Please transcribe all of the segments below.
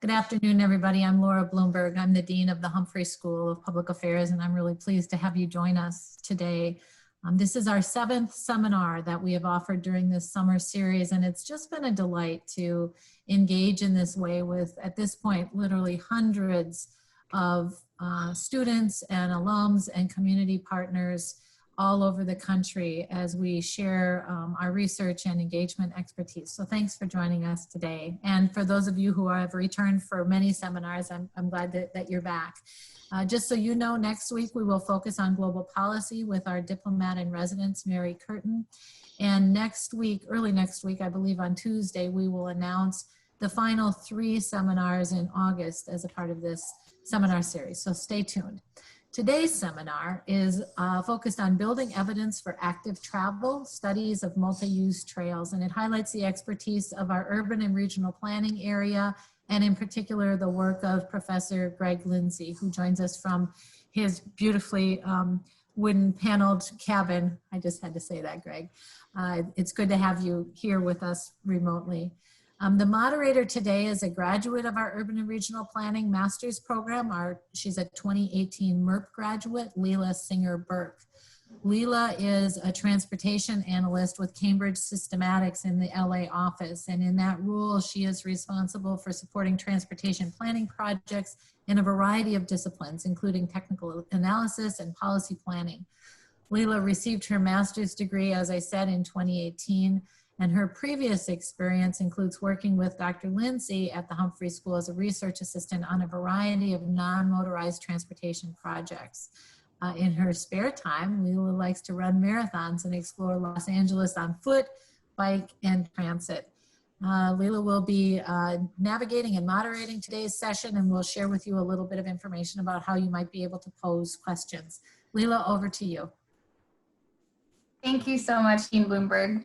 Good afternoon, everybody. I'm Laura Bloomberg. I'm the Dean of the Humphrey School of Public Affairs, and I'm really pleased to have you join us today. This is our 7th seminar that we have offered during this summer series, and it's just been a delight to engage in this way with, at this point, literally hundreds of students and alums and community partners all over the country as we share our research and engagement expertise. So thanks for joining us today. And for those of you who have returned for many seminars, I'm glad that you're back. Just so you know, next week we will focus on global policy with our diplomat in residence, Mary Curtin. And next week, early next week, I believe on Tuesday, we will announce the final 3 seminars in August as a part of this seminar series. So stay tuned. Today's seminar is focused on building evidence for active travel, studies of multi-use trails, and it highlights the expertise of our urban and regional planning area, and in particular, the work of Professor Greg Lindsey, who joins us from his beautifully wooden paneled cabin. I just had to say that, Greg. It's good to have you here with us remotely. The moderator today is a graduate of our Urban and Regional Planning Master's Program. She's a 2018 MURP graduate, Lila Singer-Berk. Lila is a transportation analyst with Cambridge Systematics in the LA office. And in that role, she is responsible for supporting transportation planning projects in a variety of disciplines, including technical analysis and policy planning. Lila received her master's degree, as I said, in 2018. And her previous experience includes working with Dr. Lindsey at the Humphrey School as a research assistant on a variety of non-motorized transportation projects. In her spare time, Lila likes to run marathons and explore Los Angeles on foot, bike, and transit. Lila will be navigating and moderating today's session, and we'll share with you a little bit of information about how you might be able to pose questions. Lila, over to you. Thank you so much, Dean Bloomberg.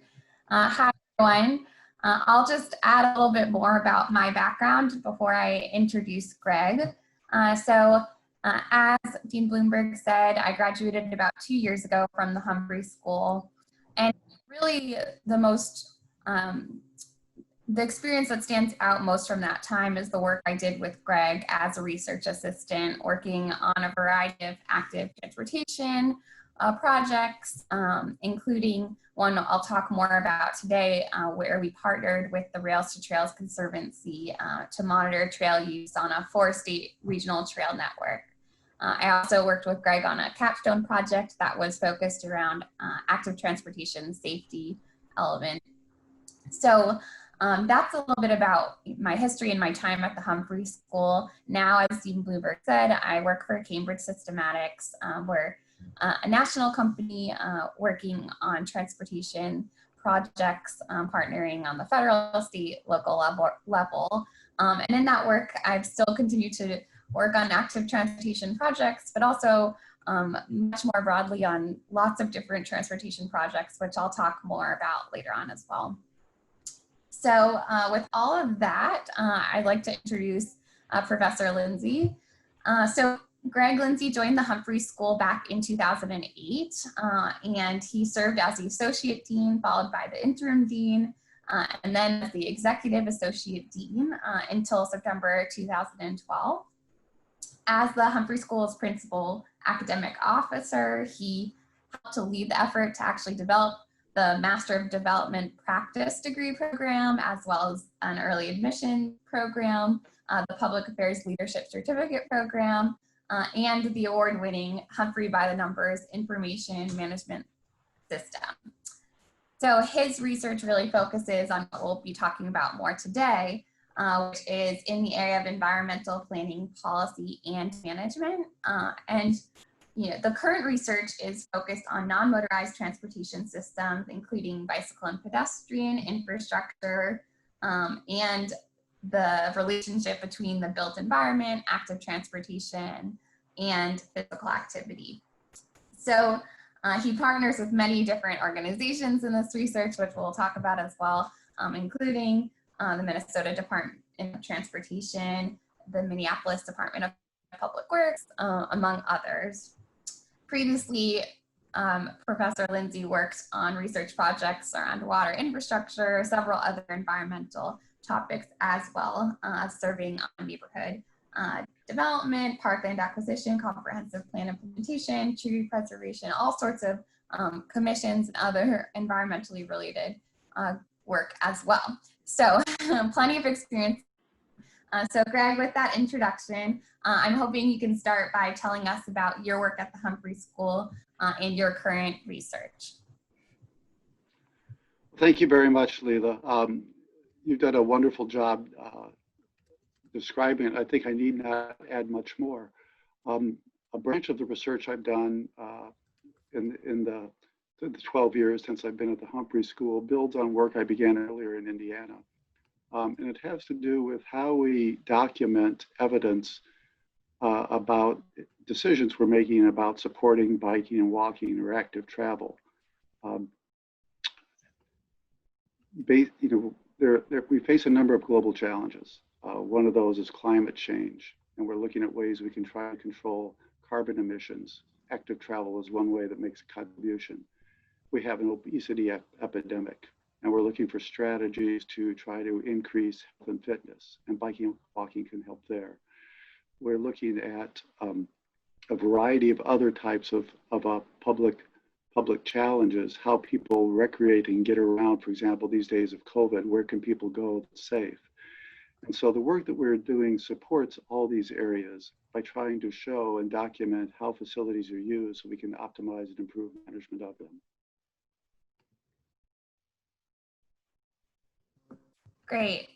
Hi, everyone. I'll just add a little bit more about my background before I introduce Greg. As Dean Bloomberg said, I graduated about 2 years ago from the Humphrey School. And really the experience that stands out most from that time is the work I did with Greg as a research assistant, working on a variety of active transportation projects, including one I'll talk more about today, where we partnered with the Rails to Trails Conservancy to monitor trail use on a 4-state regional trail network. I also worked with Greg on a Capstone project that was focused around active transportation safety element. So that's a little bit about my history and my time at the Humphrey School. Now, as Dean Bloomberg said, I work for Cambridge Systematics. We're a national company working on transportation projects, partnering on the federal, state, local level. And in that work, I've still continued to work on active transportation projects, but also much more broadly on lots of different transportation projects, which I'll talk more about later on as well. So with all of that, I'd like to introduce Professor Lindsey. So Greg Lindsey joined the Humphrey School back in 2008, and he served as the Associate Dean, followed by the Interim Dean, and then the Executive Associate Dean until September 2012. As the Humphrey School's Principal Academic Officer, he helped to lead the effort to actually develop the Master of Development Practice degree program, as well as an early admission program, the Public Affairs Leadership Certificate program, and the award-winning Humphrey by the Numbers Information Management System. So his research really focuses on what we'll be talking about more today, which is in the area of environmental planning, policy, and management. The current research is focused on non-motorized transportation systems, including bicycle and pedestrian infrastructure, and the relationship between the built environment, active transportation, and physical activity. So he partners with many different organizations in this research, which we'll talk about as well, including the Minnesota Department of Transportation, the Minneapolis Department of Public Works, among others. Previously, Professor Lindsey worked on research projects around water infrastructure, several other environmental topics as well, serving on neighborhood development, parkland acquisition, comprehensive plan implementation, tree preservation, all sorts of commissions and other environmentally related work as well. So plenty of experience. So Greg, with that introduction, I'm hoping you can start by telling us about your work at the Humphrey School and your current research. Thank you very much, Lila. You've done a wonderful job describing it. I think I need not add much more. A branch of the research I've done in the 12 years since I've been at the Humphrey School builds on work I began earlier in Indiana. And it has to do with how we document evidence about decisions we're making about supporting biking and walking or active travel. We face a number of global challenges. One of those is climate change, and we're looking at ways we can try to control carbon emissions. Active travel is one way that makes a contribution. We have an obesity epidemic, and we're looking for strategies to try to increase health and fitness, and biking and walking can help there. We're looking at a variety of other types of public challenges, how people recreate and get around. For example, these days of COVID, where can people go that's safe? And so the work that we're doing supports all these areas by trying to show and document how facilities are used so we can optimize and improve management of them. Great.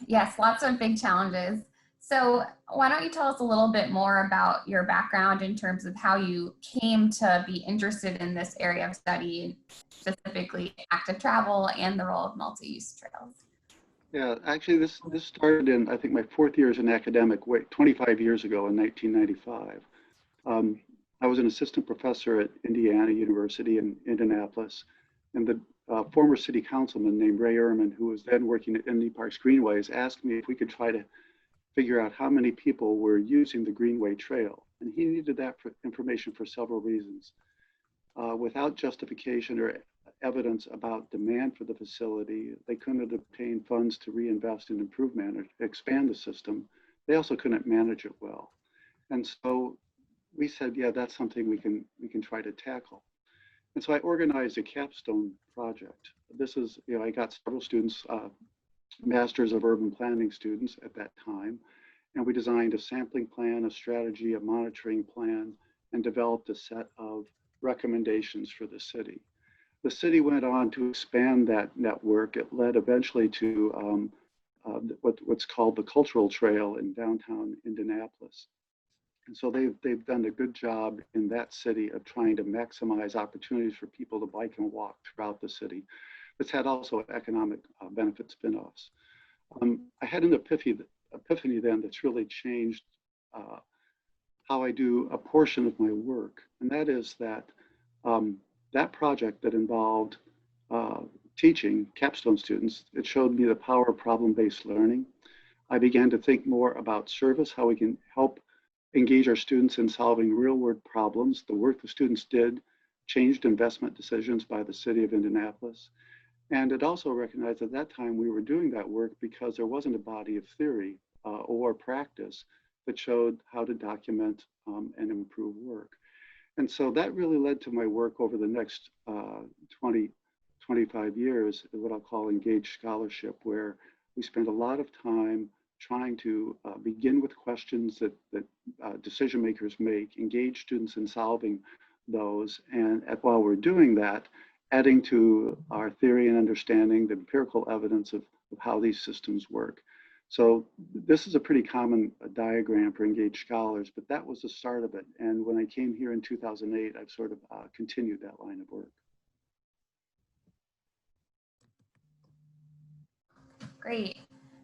Yes, lots of big challenges. So why don't you tell us a little bit more about your background in terms of how you came to be interested in this area of study, specifically active travel and the role of multi-use trails? Yeah, actually this started in, I think, my 4th year as an academic, 25 years ago in 1995. I was an assistant professor at Indiana University in Indianapolis, and the former city councilman named Ray Ehrman, who was then working at Indy Parks Greenways, asked me if we could try to figure out how many people were using the Greenway Trail. And he needed that information for several reasons. Without justification or evidence about demand for the facility, they couldn't obtain funds to reinvest and expand the system. They also couldn't manage it well. And so we said, yeah, that's something we can try to tackle. And so I organized a Capstone project. This is, I got several students, Masters of Urban Planning students at that time, and we designed a sampling plan, a strategy, a monitoring plan, and developed a set of recommendations for the city. The city went on to expand that network. It led eventually to what's called the Cultural Trail in downtown Indianapolis. And so they've done a good job in that city of trying to maximize opportunities for people to bike and walk throughout the city. It's had also economic benefit spin-offs. I had an epiphany then that's really changed how I do a portion of my work. And that is that that project that involved teaching Capstone students, it showed me the power of problem-based learning. I began to think more about service, how we can help engage our students in solving real-world problems. The work the students did changed investment decisions by the city of Indianapolis. And it also recognized at that time we were doing that work because there wasn't a body of theory or practice that showed how to document and improve work. And so that really led to my work over the next 25 years, what I'll call engaged scholarship, where we spend a lot of time trying to begin with questions that decision makers make, engage students in solving those, and while we're doing that, adding to our theory and understanding the empirical evidence of how these systems work. So this is a pretty common diagram for engaged scholars, but that was the start of it. And when I came here in 2008, I've sort of continued that line of work. Great.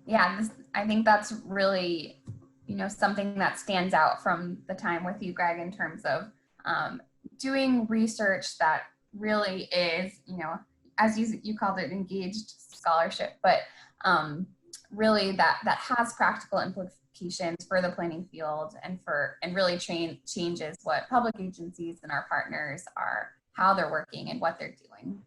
Yeah, I think that's really, something that stands out from the time with you, Greg, in terms of doing research that really is, as you called it, engaged scholarship, but really that has practical implications for the planning field and really changes what public agencies and our partners are, how they're working and what they're doing.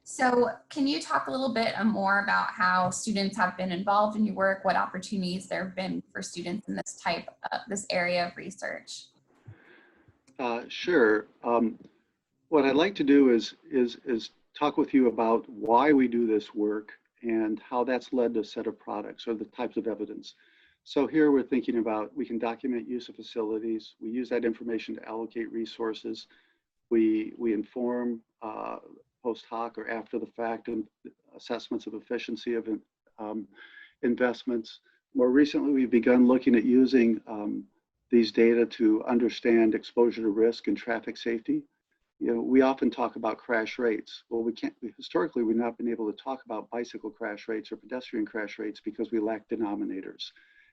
So can you talk a little bit more about how students have been involved in your work, what opportunities there have been for students in this area of research? Sure. What I'd like to do is talk with you about why we do this work and how that's led to a set of products or the types of evidence. So here we're thinking about, we can document use of facilities. We use that information to allocate resources. We inform post hoc or after the fact and assessments of efficiency of investments. More recently, we've begun looking at using these data to understand exposure to risk and traffic safety. You know, we often talk about crash rates. Well, historically, we've not been able to talk about bicycle crash rates or pedestrian crash rates because we lack denominators.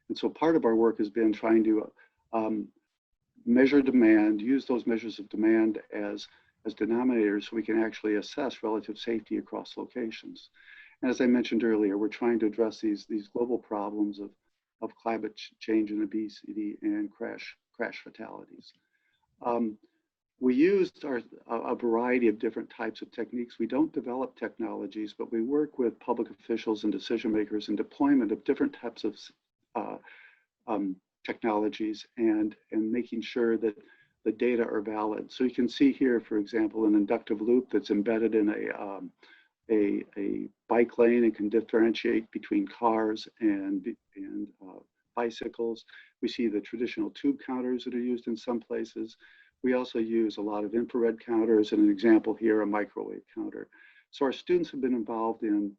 And so part of our work has been trying to measure demand, use those measures of demand as denominators so we can actually assess relative safety across locations. And as I mentioned earlier, we're trying to address these global problems of climate change and obesity and crash fatalities. We used a variety of different types of techniques. We don't develop technologies, but we work with public officials and decision makers in deployment of different types of technologies and making sure that the data are valid. So you can see here, for example, an inductive loop that's embedded in a bike lane and can differentiate between cars and bicycles. We see the traditional tube counters that are used in some places. We also use a lot of infrared counters, and an example here, a microwave counter. So our students have been involved in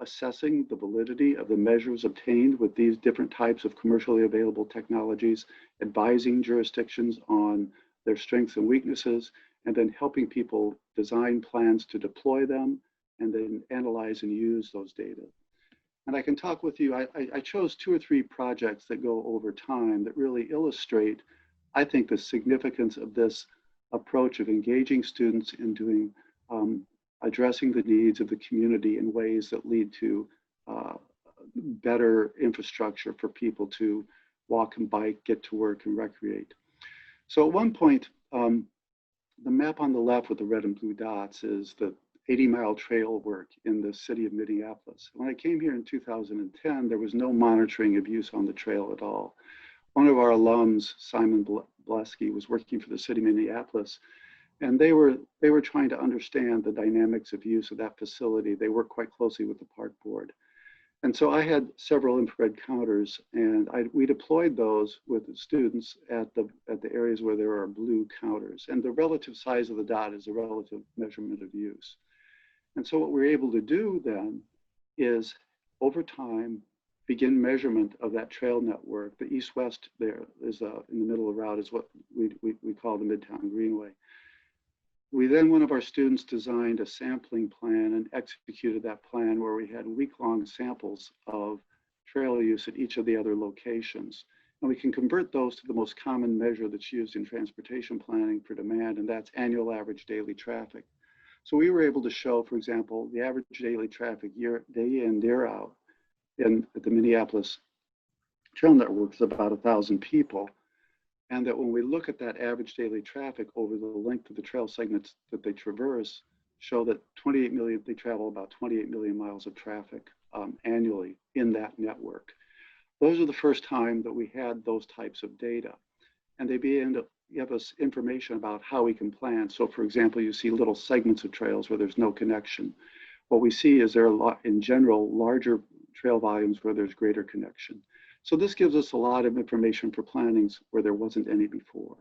assessing the validity of the measures obtained with these different types of commercially available technologies, advising jurisdictions on their strengths and weaknesses, and then helping people design plans to deploy them and then analyze and use those data. And I can talk with you, I chose 2 or 3 projects that go over time that really illustrate, I think, the significance of this approach of engaging students in doing addressing the needs of the community in ways that lead to better infrastructure for people to walk and bike, get to work and recreate. So at one point, the map on the left with the red and blue dots is the 80-mile trail work in the city of Minneapolis. When I came here in 2010, there was no monitoring of use on the trail at all. One of our alums, Simon Blesky, was working for the city of Minneapolis, and they were trying to understand the dynamics of use of that facility. They worked quite closely with the park board. And so I had several infrared counters, and we deployed those with the students at the areas where there are blue counters. And the relative size of the dot is a relative measurement of use. And so what we're able to do then is, over time, begin measurement of that trail network. The east-west there is in the middle of the route is what we call the Midtown Greenway. We then, one of our students designed a sampling plan and executed that plan where we had week-long samples of trail use at each of the other locations. And we can convert those to the most common measure that's used in transportation planning for demand, and that's annual average daily traffic. So we were able to show, for example, the average daily traffic day in, day out at the Minneapolis trail network is about 1,000 people. And that when we look at that average daily traffic over the length of the trail segments that they traverse, show that they travel about 28 million miles of traffic annually in that network. Those are the first time that we had those types of data. And they begin to give us information about how we can plan. So for example, you see little segments of trails where there's no connection. What we see is there are, in general, larger trail volumes where there's greater connection. So this gives us a lot of information for plannings where there wasn't any before.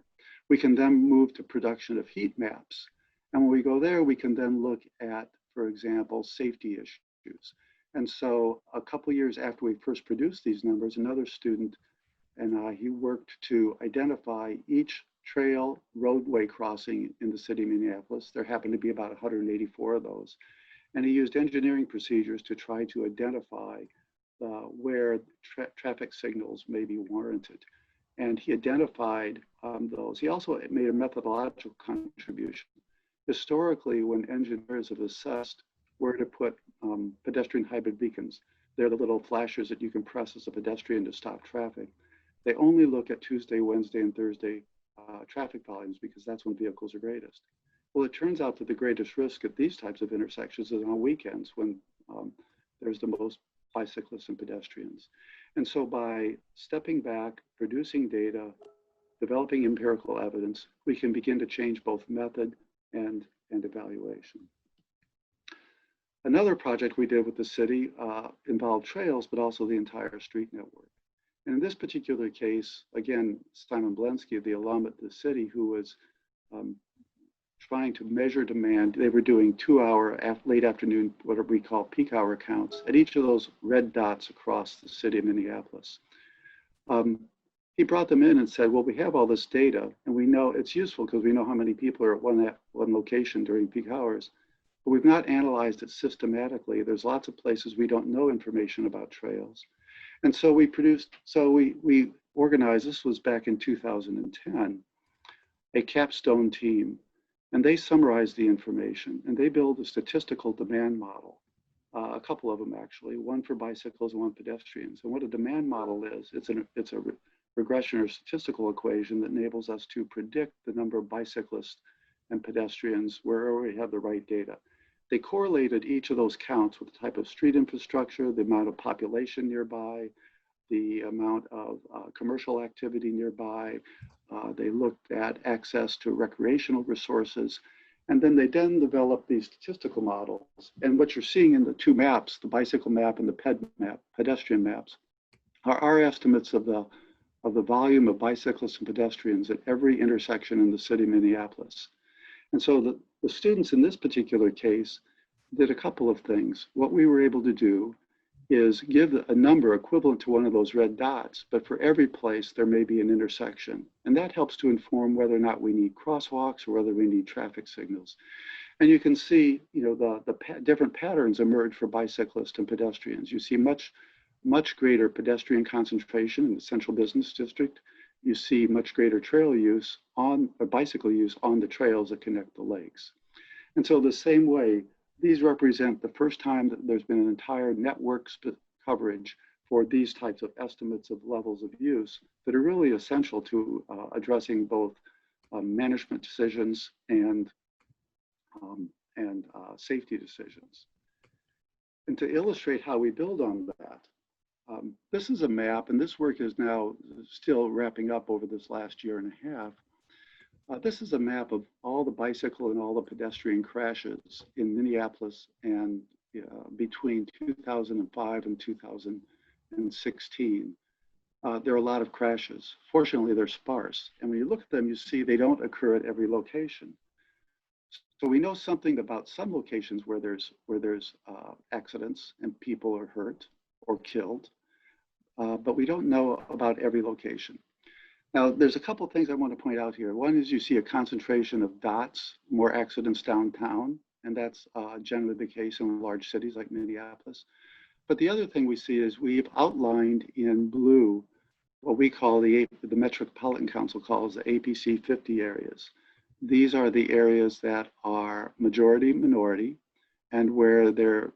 We can then move to production of heat maps. And when we go there, we can then look at, for example, safety issues. And so a couple years after we first produced these numbers, another student and he worked to identify each trail roadway crossing in the city of Minneapolis. There happened to be about 184 of those. And he used engineering procedures to try to identify where traffic signals may be warranted. And he identified those. He also made a methodological contribution. Historically, when engineers have assessed where to put pedestrian hybrid beacons, they're the little flashers that you can press as a pedestrian to stop traffic. They only look at Tuesday, Wednesday, and Thursday traffic volumes because that's when vehicles are greatest. Well, it turns out that the greatest risk at these types of intersections is on weekends when there's the most bicyclists and pedestrians. And so by stepping back, producing data, developing empirical evidence, we can begin to change both method and evaluation. Another project we did with the city involved trails, but also the entire street network. And in this particular case, again, Simon Blensky, the alum at the city, who was trying to measure demand, they were doing 2-hour late afternoon, what we call peak hour counts at each of those red dots across the city of Minneapolis. He brought them in and said, well, we have all this data and we know it's useful because we know how many people are at one location during peak hours, but we've not analyzed it systematically. There's lots of places we don't know information about trails. And so we organized, this was back in 2010, a Capstone team, and they summarized the information and they built a statistical demand model. A couple of them actually, one for bicycles and one pedestrians. And what a demand model is, it's a regression or statistical equation that enables us to predict the number of bicyclists and pedestrians wherever we have the right data. They correlated each of those counts with the type of street infrastructure, the amount of population nearby, the amount of commercial activity nearby. They looked at access to recreational resources. And then they developed these statistical models. And what you're seeing in the two maps, the bicycle map and the pedestrian maps, are our estimates of the volume of bicyclists and pedestrians at every intersection in the city of Minneapolis. And so the students in this particular case did a couple of things. What we were able to do is give a number equivalent to one of those red dots, but for every place there may be an intersection. And that helps to inform whether or not we need crosswalks or whether we need traffic signals. And you can see, the different patterns emerge for bicyclists and pedestrians. You see much greater pedestrian concentration in the central business district. You see much greater trail use bicycle use on the trails that connect the lakes. And so the same way, these represent the first time that there's been an entire network coverage for these types of estimates of levels of use that are really essential to addressing both management decisions and safety decisions. And to illustrate how we build on that, this is a map, and this work is now still wrapping up over this last year and a half. This is a map of all the bicycle and all the pedestrian crashes in Minneapolis and between 2005 and 2016. There are a lot of crashes. Fortunately, they're sparse. And when you look at them, you see they don't occur at every location. So we know something about some locations where there's accidents and people are hurt or killed, but we don't know about every location. Now, there's a couple of things I want to point out here. One is you see a concentration of dots, more accidents downtown, and that's generally the case in large cities like Minneapolis. But the other thing we see is we've outlined in blue what we call the Metropolitan Council calls the APC 50 areas. These are the areas that are majority minority and where a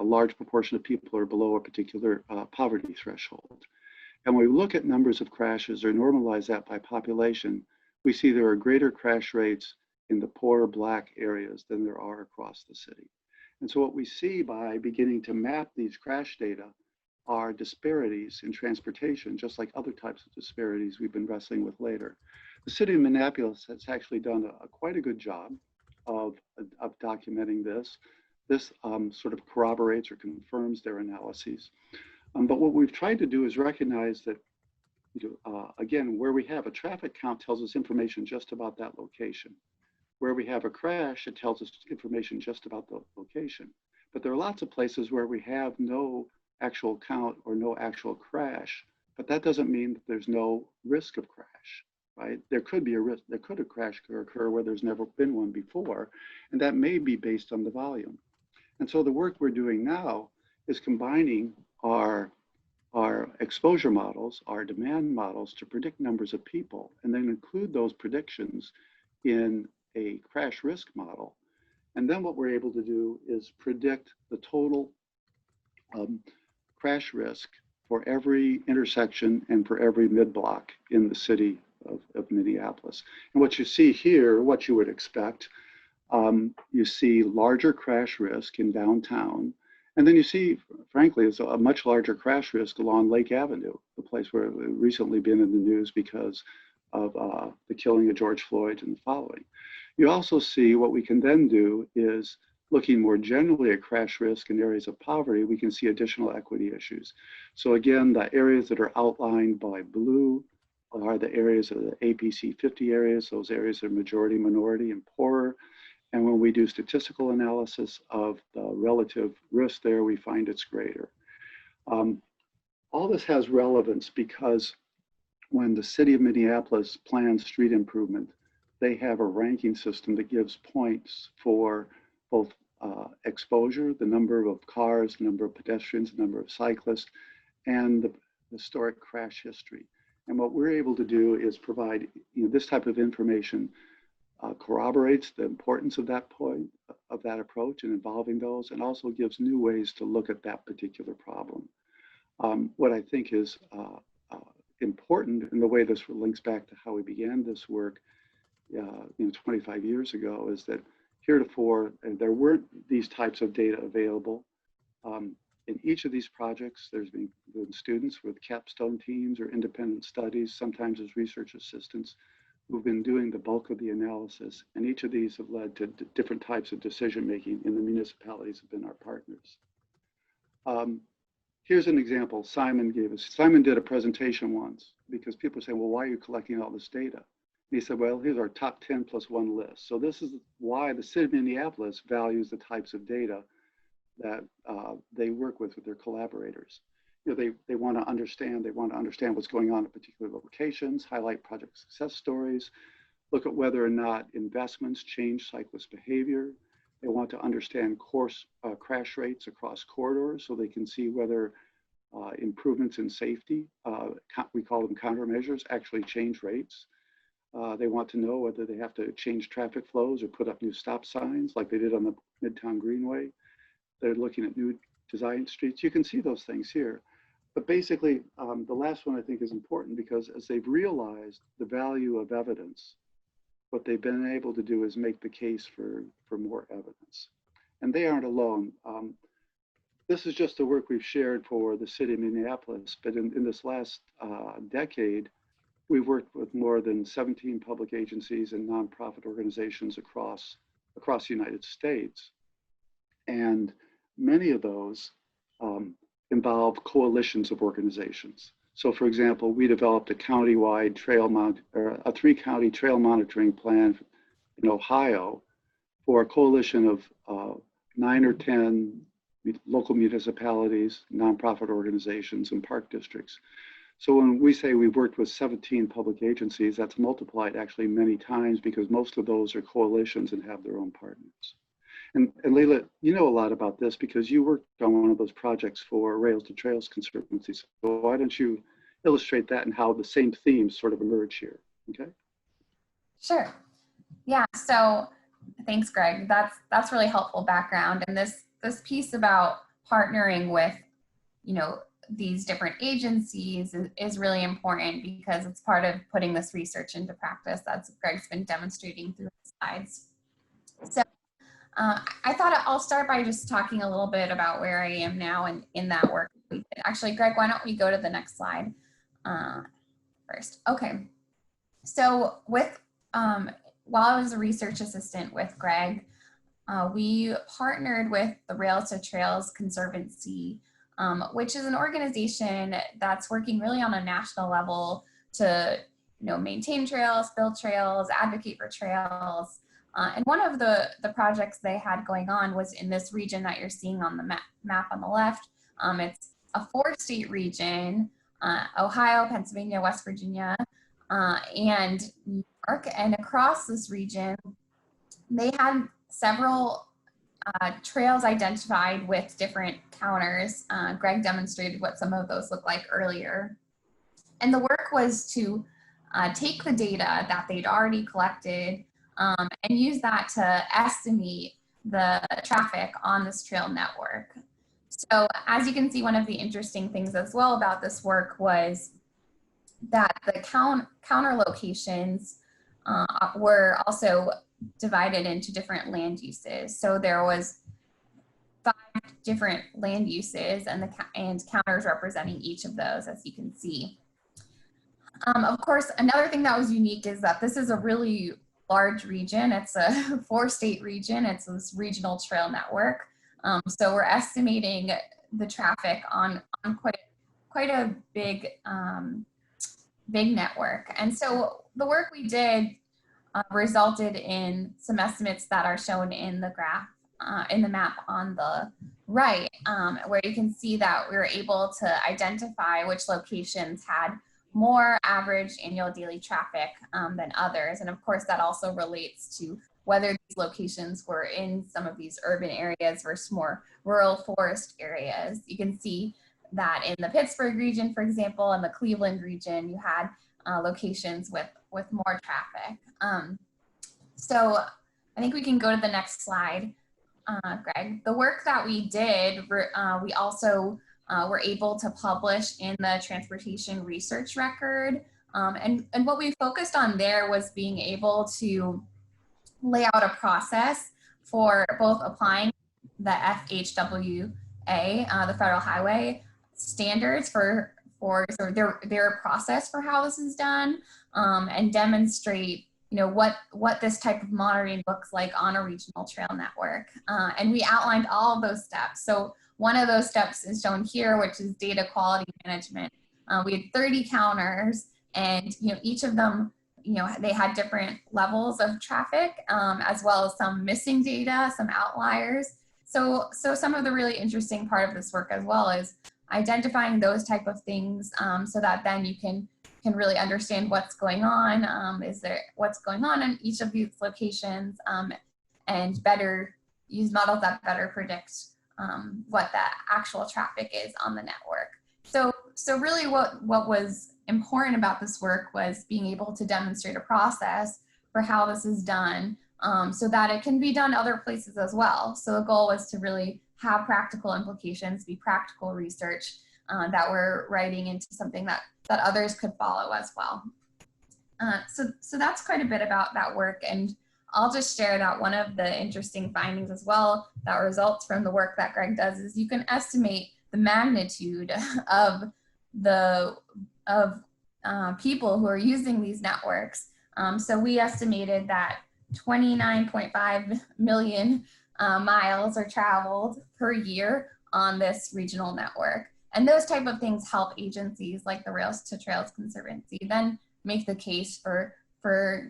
large proportion of people are below a particular poverty threshold. And when we look at numbers of crashes or normalize that by population, we see there are greater crash rates in the poor Black areas than there are across the city. And so what we see by beginning to map these crash data are disparities in transportation, just like other types of disparities we've been wrestling with later. The city of Minneapolis has actually done quite a good job of documenting this. This sort of corroborates or confirms their analyses. But what we've tried to do is recognize that, again, where we have a traffic count tells us information just about that location. Where we have a crash, it tells us information just about the location. But there are lots of places where we have no actual count or no actual crash, but that doesn't mean that there's no risk of crash, right? There could be a risk, there could a crash occur where there's never been one before, and that may be based on the volume. And so the work we're doing now is combining our exposure models, our demand models to predict numbers of people, and then include those predictions in a crash risk model. And then what we're able to do is predict the total crash risk for every intersection and for every mid-block in the city of Minneapolis. And what you see here, what you would expect, you see larger crash risk in downtown. And then you see, frankly, it's a much larger crash risk along Lake Avenue, the place where we've recently been in the news because of the killing of George Floyd and the following. You also see what we can then do is looking more generally at crash risk in areas of poverty, we can see additional equity issues. So again, the areas that are outlined by blue are the areas of the APC 50 areas. Those areas are majority, minority, and poorer. And when we do statistical analysis of the relative risk there, we find it's greater. All this has relevance because when the city of Minneapolis plans street improvement, they have a ranking system that gives points for both exposure, the number of cars, the number of pedestrians, the number of cyclists, and the historic crash history. And what we're able to do is provide this type of information corroborates the importance of that point, of that approach and involving those, and also gives new ways to look at that particular problem. What I think is important, and the way this links back to how we began this work 25 years ago, is that heretofore there weren't these types of data available. In each of these projects, there's been students with capstone teams or independent studies, sometimes as research assistants, who've been doing the bulk of the analysis. And each of these have led to different types of decision-making in the municipalities have been our partners. Here's an example Simon gave us. Simon did a presentation once because people say, well, why are you collecting all this data? And he said, well, here's our top 10 plus one list. So this is why the city of Minneapolis values the types of data that they work with their collaborators. They want to understand what's going on at particular locations, highlight project success stories, look at whether or not investments change cyclist behavior. They want to understand crash rates across corridors so they can see whether improvements in safety, we call them countermeasures, actually change rates. They want to know whether they have to change traffic flows or put up new stop signs like they did on the Midtown Greenway. They're looking at new design streets. You can see those things here. But basically, the last one I think is important because as they've realized the value of evidence, what they've been able to do is make the case for more evidence. And they aren't alone. This is just the work we've shared for the city of Minneapolis, but in this last decade, we've worked with more than 17 public agencies and nonprofit organizations across the United States. And many of those involve coalitions of organizations. So for example, we developed a countywide a 3-county trail monitoring plan in Ohio for a coalition of 9 or 10 local municipalities, nonprofit organizations, and park districts. So when we say we've worked with 17 public agencies, that's multiplied actually many times because most of those are coalitions and have their own partners. And Lila, you know a lot about this because you worked on one of those projects for Rails to Trails Conservancy. So why don't you illustrate that and how the same themes sort of emerge here, okay? Sure. Yeah, so thanks, Greg. That's really helpful background. And this piece about partnering with, these different agencies is really important because it's part of putting this research into practice. That's what Greg's been demonstrating through the slides. So I thought I'll start by just talking a little bit about where I am now and in that work. Actually, Greg, why don't we go to the next slide first? Okay. So with while I was a research assistant with Greg, we partnered with the Rails to Trails Conservancy, which is an organization that's working really on a national level to maintain trails, build trails, advocate for trails. And one of the projects they had going on was in this region that you're seeing on the map on the left. It's a 4-state region, Ohio, Pennsylvania, West Virginia, and New York. And across this region, they had several trails identified with different counters. Greg demonstrated what some of those look like earlier. And the work was to take the data that they'd already collected and use that to estimate the traffic on this trail network. So as you can see, one of the interesting things as well about this work was that the counter locations were also divided into different land uses. So there was 5 different land uses and counters representing each of those, as you can see. Of course, another thing that was unique is that this is a really large region. It's a 4-state region. It's this regional trail network. So we're estimating the traffic on quite a big big network. And so the work we did resulted in some estimates that are shown in the graph, in the map on the right, where you can see that we were able to identify which locations had more average annual daily traffic than others. And of course, that also relates to whether these locations were in some of these urban areas versus more rural forest areas. You can see that in the Pittsburgh region, for example, and the Cleveland region, you had locations with more traffic. So I think we can go to the next slide, Greg. The work that we did, we also were able to publish in the Transportation Research Record. And what we focused on there was being able to lay out a process for both applying the FHWA, the Federal Highway standards for sort of their process for how this is done, and demonstrate, you know, what this type of monitoring looks like on a regional trail network. And we outlined all of those steps. So one of those steps is shown here, which is data quality management. We had 30 counters, and you know, each of them, you know, they had different levels of traffic, as well as some missing data, some outliers. So some of the really interesting part of this work as well is identifying those type of things, so that then you can really understand what's going on, what's going on in each of these locations, and better use models that better predict what the actual traffic is on the network. So really what was important about this work was being able to demonstrate a process for how this is done, so that it can be done other places as well. So the goal was to really have practical implications, be practical research that we're writing into something that others could follow as well. So that's quite a bit about that work. And I'll just share that one of the interesting findings as well that results from the work that Greg does is you can estimate the magnitude of people who are using these networks. So we estimated that 29.5 million miles are traveled per year on this regional network. And those type of things help agencies like the Rails to Trails Conservancy then make the case for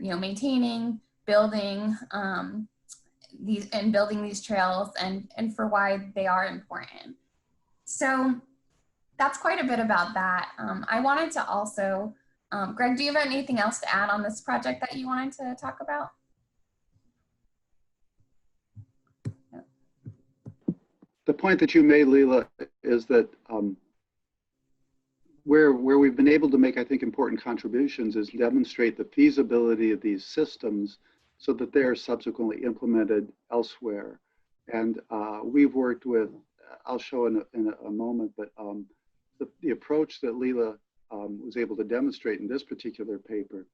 you know, maintaining, building these trails and for why they are important. So that's quite a bit about that. I wanted to also, Greg, do you have anything else to add on this project that you wanted to talk about? The point that you made, Lila, is that where we've been able to make, I think, important contributions is demonstrate the feasibility of these systems so that they are subsequently implemented elsewhere. And we've worked with, I'll show in a moment, but the approach that Lila was able to demonstrate in this particular paper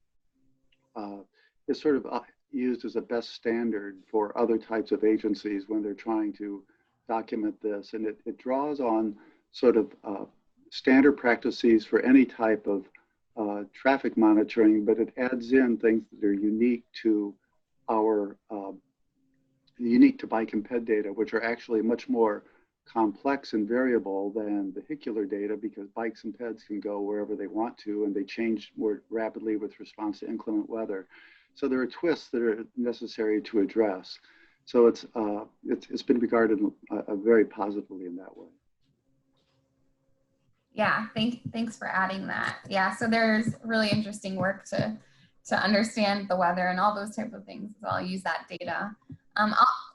is sort of used as a best standard for other types of agencies when they're trying to document this. And it draws on sort of standard practices for any type of traffic monitoring, but it adds in things that are unique to our, unique to bike and ped data, which are actually much more complex and variable than vehicular data, because bikes and peds can go wherever they want to, and they change more rapidly with response to inclement weather. So there are twists that are necessary to address. So it's been regarded very positively in that way. Yeah, thanks for adding that. Yeah, so there's really interesting work to understand the weather and all those type of things. So I'll use that data.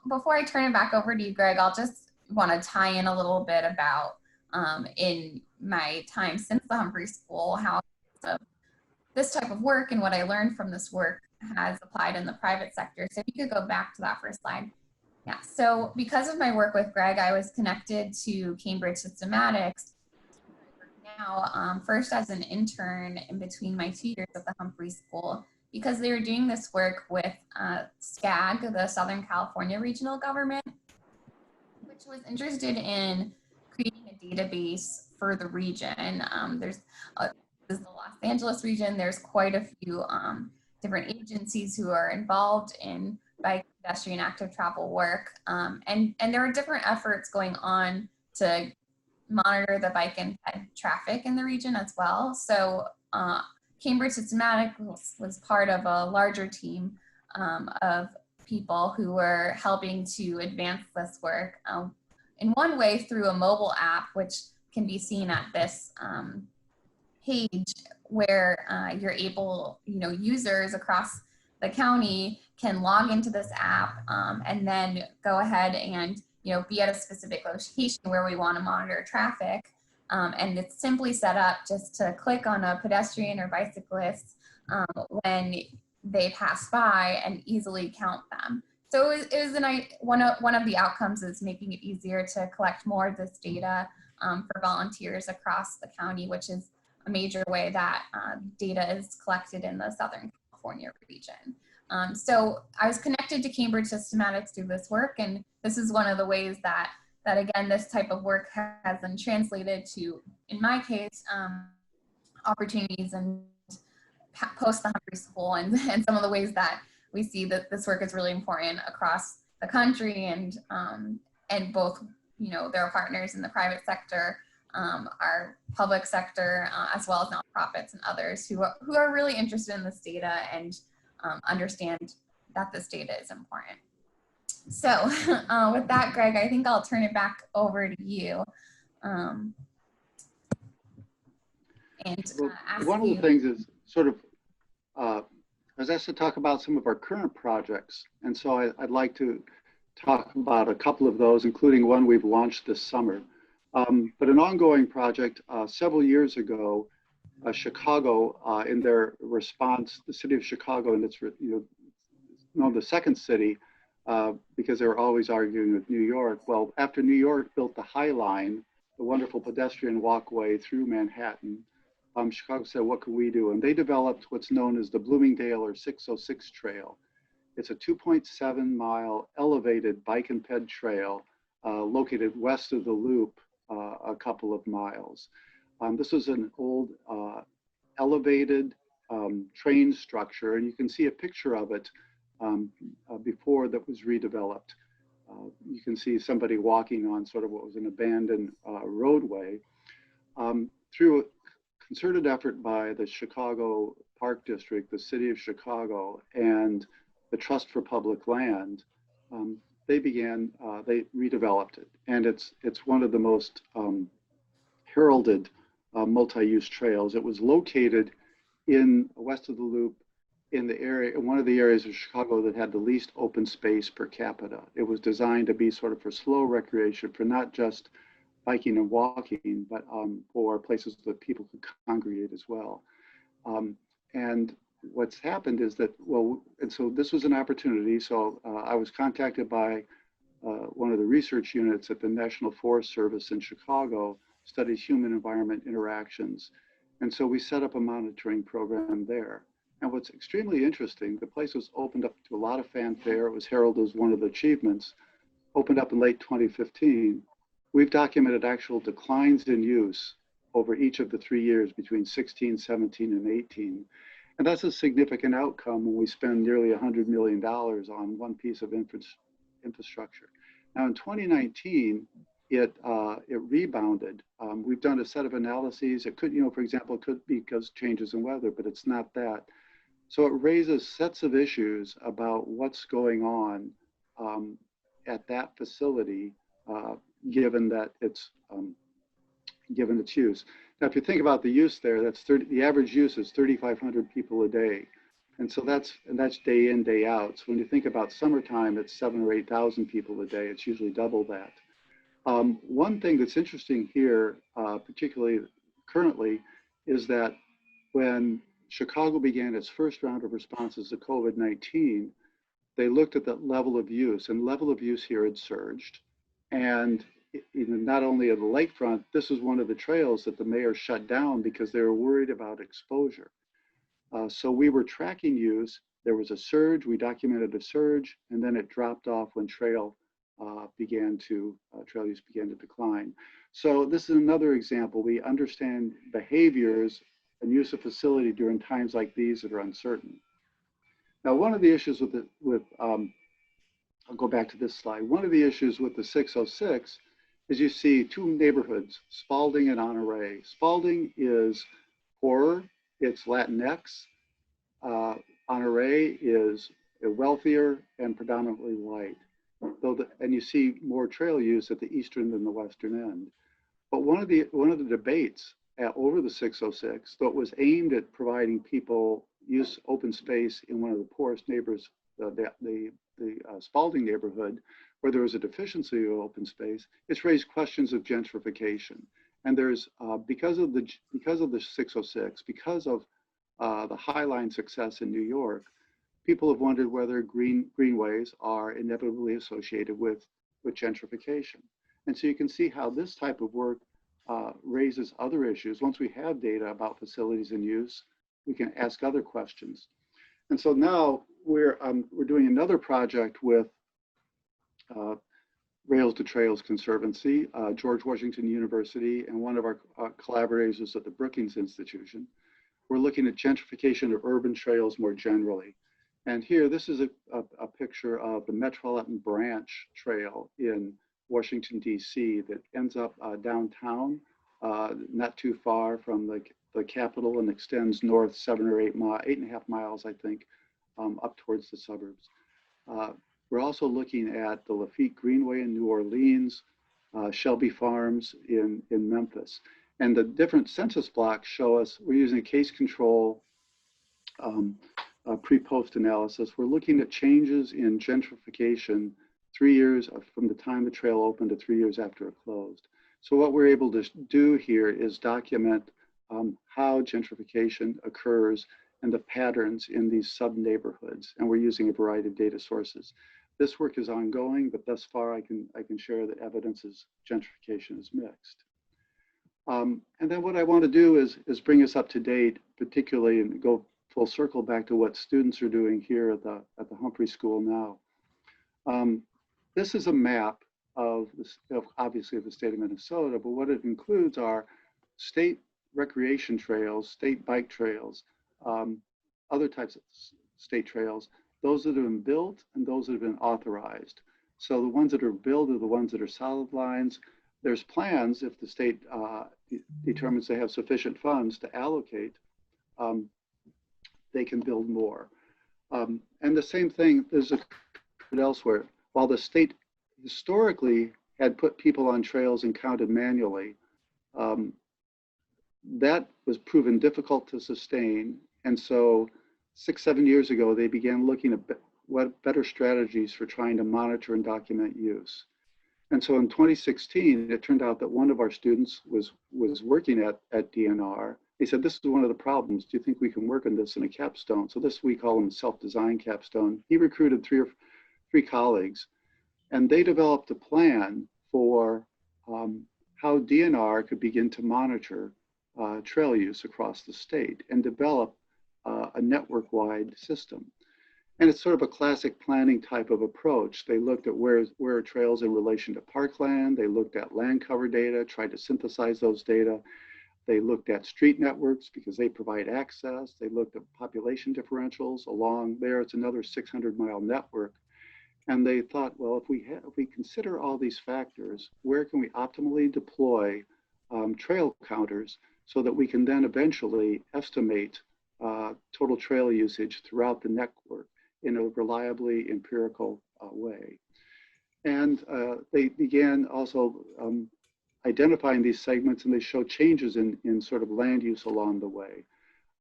Before I turn it back over to you, Greg, I'll just want to tie in a little bit about in my time since the Humphrey School, how this type of work and what I learned from this work has applied in the private sector. So if you could go back to that first slide. Yeah, so because of my work with Greg, I was connected to Cambridge Systematics now, first as an intern in between my 2 years at the Humphrey School, because they were doing this work with SCAG, the Southern California Regional Government, which was interested in creating a database for the region. This is the Los Angeles region. There's quite a few different agencies who are involved in bike, pedestrian, active travel work. And there are different efforts going on to monitor the bike and ped traffic in the region as well. So Cambridge Systematic was part of a larger team of people who were helping to advance this work in one way through a mobile app, which can be seen at this page, where you're able, users across the county can log into this app and then go ahead and be at a specific location where we want to monitor traffic. And it's simply set up just to click on a pedestrian or bicyclist when they pass by and easily count them. So it was one of the outcomes is making it easier to collect more of this data for volunteers across the county, which is a major way that data is collected in the Southern California region. So I was connected to Cambridge Systematics through this work, and this is one of the ways that again, this type of work has been translated to, in my case, opportunities and post the Humphrey School and some of the ways that we see that this work is really important across the country, and both, there are partners in the private sector, our public sector, as well as nonprofits and others who are really interested in this data and understand that this data is important. So with that, Greg, I think I'll turn it back over to you. And ask one of the things is sort of, I was asked to talk about some of our current projects. And so I'd like to talk about a couple of those, including one we've launched this summer. But an ongoing project, several years ago, Chicago, in their response, the city of Chicago, and it's the second city, because they were always arguing with New York. Well, after New York built the High Line, the wonderful pedestrian walkway through Manhattan, Chicago said, what can we do? And they developed what's known as the Bloomingdale or 606 Trail. It's a 2.7 mile elevated bike and ped trail located west of the Loop, a couple of miles. This was an old elevated train structure, and you can see a picture of it before that was redeveloped. You can see somebody walking on sort of what was an abandoned roadway. Through a concerted effort by the Chicago Park District, the City of Chicago, and the Trust for Public Land, they redeveloped it. And it's one of the most heralded multi-use trails. It was located in west of the Loop, in one of the areas of Chicago that had the least open space per capita. It was designed to be sort of for slow recreation, for not just biking and walking, but for places that people could congregate as well. And what's happened is that, and so this was an opportunity. So I was contacted by one of the research units at the National Forest Service in Chicago, studies human-environment interactions. And so we set up a monitoring program there. And what's extremely interesting, the place was opened up to a lot of fanfare. It was heralded as one of the achievements, opened up in late 2015. We've documented actual declines in use over each of the 3 years between 16, 17, and 18. And that's a significant outcome when we spend nearly $100 million on one piece of infrastructure. Now in 2019, it rebounded. We've done a set of analyses. It could, for example, it could be because changes in weather, but it's not that. So it raises sets of issues about what's going on at that facility, given that it's given its use. Now, if you think about the use there, the average use is 3,500 people a day, and so that's day in, day out. So when you think about summertime, it's 7,000 or 8,000 people a day. It's usually double that. One thing that's interesting here, particularly currently, is that when Chicago began its first round of responses to COVID-19, they looked at the level of use, and level of use here had surged. And not only of the lakefront, this was one of the trails that the mayor shut down because they were worried about exposure. So we were tracking use. There was a surge, we documented a surge, and then it dropped off when trail use began to decline. So this is another example. We understand behaviors and use of facility during times like these that are uncertain. Now, one of the issues I'll go back to this slide. One of the issues with the 606 is you see two neighborhoods, Spalding and Honore. Spalding is poorer, it's Latinx. Honore is wealthier and predominantly white. And you see more trail use at the eastern than the western end. But one of the debates over the 606, though it was aimed at providing people use open space in one of the poorest neighbors, the Spalding neighborhood, where there was a deficiency of open space, it's raised questions of gentrification. And there's because of the 606, because of the High Line success in New York, people have wondered whether greenways are inevitably associated with gentrification. And so you can see how this type of work raises other issues. Once we have data about facilities and use, we can ask other questions. And so now we're doing another project with Rails to Trails Conservancy, George Washington University, and one of our collaborators is at the Brookings Institution. We're looking at gentrification of urban trails more generally. And here, this is a picture of the Metropolitan Branch Trail in Washington, D.C. that ends up downtown, not too far from the Capitol, and extends north 7 or 8 miles, 8.5 miles, I think, up towards the suburbs. We're also looking at the Lafitte Greenway in New Orleans, Shelby Farms in Memphis. And the different census blocks show us, we're using a case control pre-post analysis. We're looking at changes in gentrification 3 years from the time the trail opened to 3 years after it closed. So what we're able to do here is document how gentrification occurs and the patterns in these sub-neighborhoods. And we're using a variety of data sources. This work is ongoing, but thus far I can share that evidence is gentrification is mixed. And then what I want to do is bring us up to date, particularly, and go full circle back to what students are doing here at the Humphrey School now. This is a map of obviously of the state of Minnesota, but what it includes are state recreation trails, state bike trails, other types of state trails, those that have been built and those that have been authorized. So the ones that are built are the ones that are solid lines. There's plans, if the state determines they have sufficient funds to allocate, they can build more. And the same thing is occurred elsewhere. While the state historically had put people on trails and counted manually, that was proven difficult to sustain. And so 6-7 years ago, they began looking at what better strategies for trying to monitor and document use. And so in 2016, it turned out that one of our students was working at DNR. He said, this is one of the problems. Do you think we can work on this in a capstone? So this, we call them self-design capstone. He recruited three colleagues, and they developed a plan for how DNR could begin to monitor trail use across the state and develop a network-wide system. And it's sort of a classic planning type of approach. They looked at where are trails in relation to parkland. They looked at land cover data, tried to synthesize those data. They looked at street networks because they provide access. They looked at population differentials along there. It's another 600-mile network. And they thought, well, if we consider all these factors, where can we optimally deploy trail counters so that we can then eventually estimate total trail usage throughout the network in a reliably empirical way. And they began also identifying these segments, and they show changes in sort of land use along the way.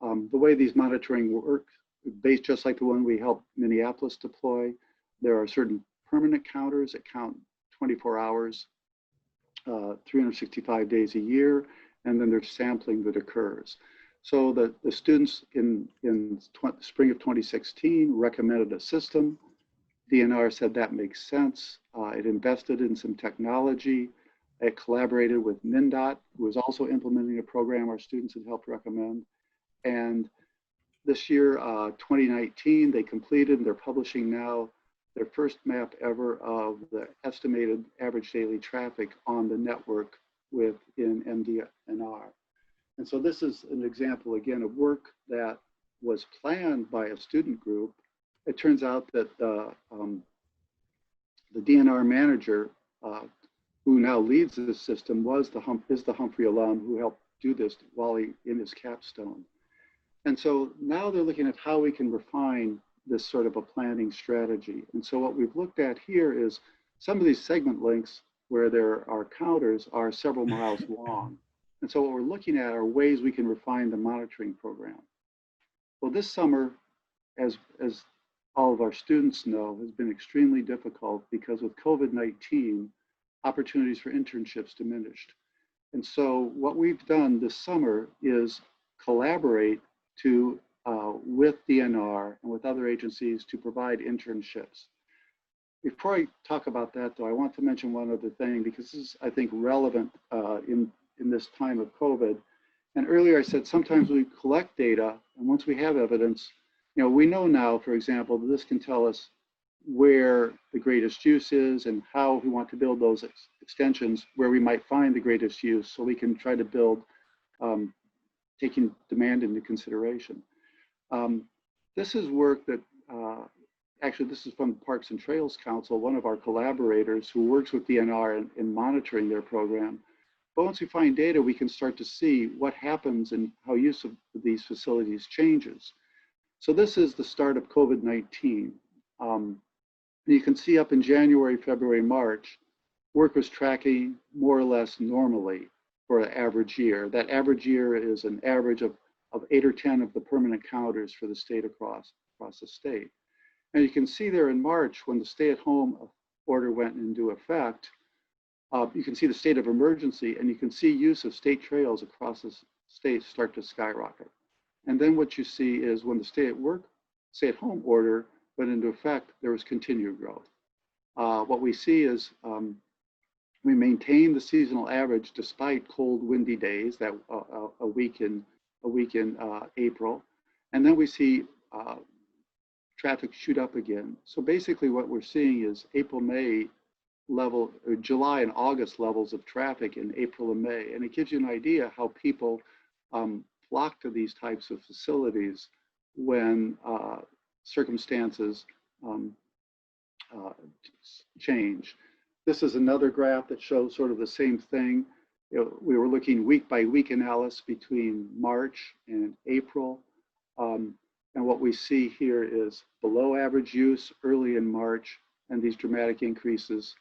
The way these monitoring work, based just like the one we helped Minneapolis deploy, there are certain permanent counters that count 24 hours, 365 days a year, and then there's sampling that occurs. So the students in spring of 2016 recommended a system. DNR said that makes sense. It invested in some technology. I collaborated with MnDOT, who was also implementing a program our students had helped recommend. And this year, 2019, they completed, and they're publishing now their first map ever of the estimated average daily traffic on the network within MDNR. And so this is an example, again, of work that was planned by a student group. It turns out that the DNR manager, who now leads this system, is the Humphrey alum who helped do this while in his capstone. And so now they're looking at how we can refine this sort of a planning strategy. And so what we've looked at here is some of these segment links where there are counters are several miles long. And so what we're looking at are ways we can refine the monitoring program. Well, this summer, as all of our students know, has been extremely difficult because with COVID-19, opportunities for internships diminished. And so what we've done this summer is collaborate with DNR and with other agencies to provide internships. Before I talk about that, though, I want to mention one other thing, because this is, I think, relevant in this time of COVID. And earlier I said sometimes we collect data, and once we have evidence, we know now, for example, that this can tell us where the greatest use is and how we want to build those extensions, where we might find the greatest use, so we can try to build taking demand into consideration. This is work that, actually this is from the Parks and Trails Council, one of our collaborators who works with DNR in monitoring their program. But once we find data, we can start to see what happens and how use of these facilities changes. So this is the start of COVID-19. You can see up in January, February, March, work was tracking more or less normally for an average year. That average year is an average of 8 or 10 of the permanent counters for the state across the state. And you can see there in March, when the stay-at-home order went into effect, you can see the state of emergency, and you can see use of state trails across the state start to skyrocket. And then what you see is when the stay-at-home order went into effect, there was continued growth. What we see is we maintain the seasonal average despite cold, windy days, that a week in April, and then we see traffic shoot up again. So basically, what we're seeing is April, May level, or July and August levels of traffic in April and May, and it gives you an idea how people flock to these types of facilities when circumstances change. This is another graph that shows sort of the same thing. We were looking week by week analysis between March and April. And what we see here is below average use early in March, and these dramatic increases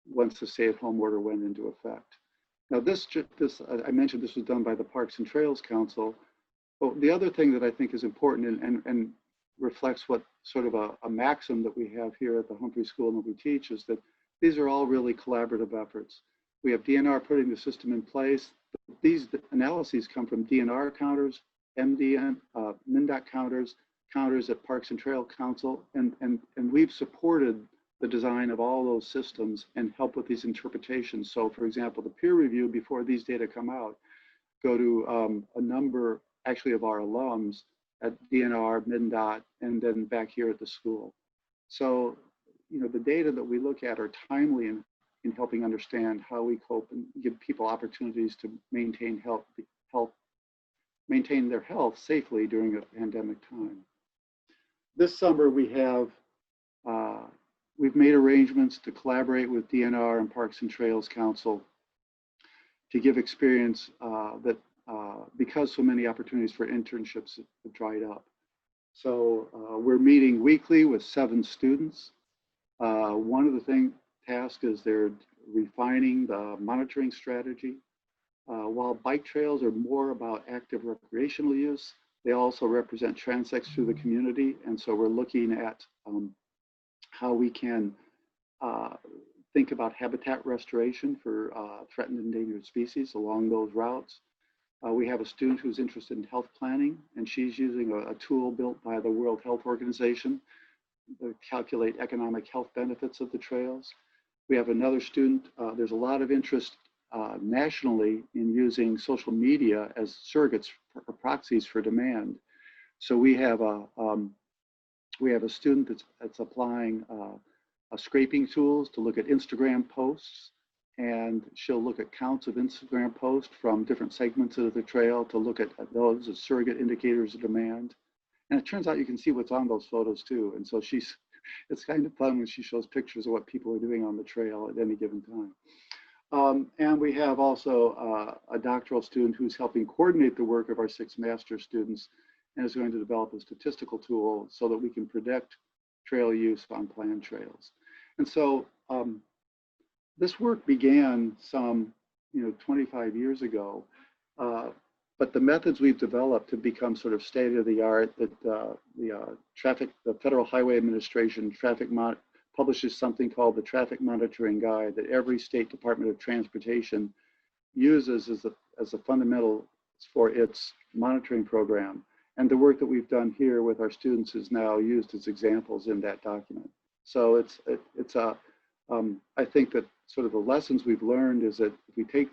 once the stay-at-home order went into effect. Now I mentioned this was done by the Parks and Trails Council. But the other thing that I think is important and reflects what sort of a maxim that we have here at the Humphrey School and that we teach is that these are all really collaborative efforts. We have DNR putting the system in place. These analyses come from DNR counters, MNDOT counters at Parks and Trail Council, and we've supported the design of all those systems and help with these interpretations. So for example, the peer review before these data come out go to a number actually of our alums at DNR, MnDOT, and then back here at the school. So, the data that we look at are timely in helping understand how we cope and give people opportunities to maintain maintain their health safely during a pandemic time. This summer we have, we've made arrangements to collaborate with DNR and Parks and Trails Council to give experience because so many opportunities for internships have dried up. So we're meeting weekly with 7 students. One of the tasks is they're refining the monitoring strategy. While bike trails are more about active recreational use, they also represent transects through the community. And so we're looking at how we can think about habitat restoration for threatened and endangered species along those routes. We have a student who's interested in health planning, and she's using a tool built by the World Health Organization to calculate economic health benefits of the trails. We have another student. There's a lot of interest nationally in using social media as surrogates or proxies for demand. So we have a student that's applying scraping tools to look at Instagram posts, and she'll look at counts of Instagram posts from different segments of the trail to look at those as surrogate indicators of demand. And it turns out you can see what's on those photos too. And so it's kind of fun when she shows pictures of what people are doing on the trail at any given time. And we have also a doctoral student who's helping coordinate the work of our 6 master's students and is going to develop a statistical tool so that we can predict trail use on planned trails. And so this work began some 25 years ago, but the methods we've developed have become sort of state of the art. That the Federal Highway Administration publishes something called the Traffic Monitoring Guide that every state Department of Transportation uses as a fundamental for its monitoring program. And the work that we've done here with our students is now used as examples in that document. So I think that sort of the lessons we've learned is that if we take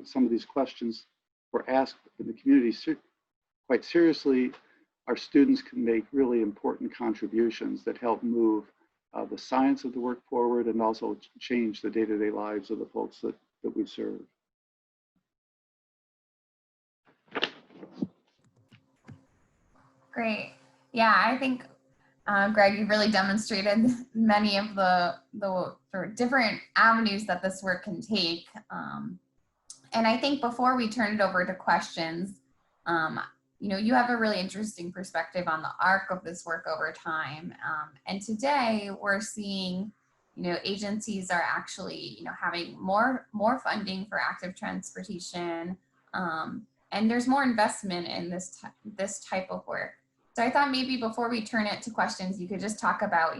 some of these questions were asked in the community quite seriously, our students can make really important contributions that help move the science of the work forward and also change the day-to-day lives of the folks that we serve. Great. Yeah, I think, Greg, you've really demonstrated many of the sort of different avenues that this work can take. And I think before we turn it over to questions, you have a really interesting perspective on the arc of this work over time. And today we're seeing, agencies are actually, having more funding for active transportation, and there's more investment in this type of work. So I thought maybe before we turn it to questions, you could just talk about,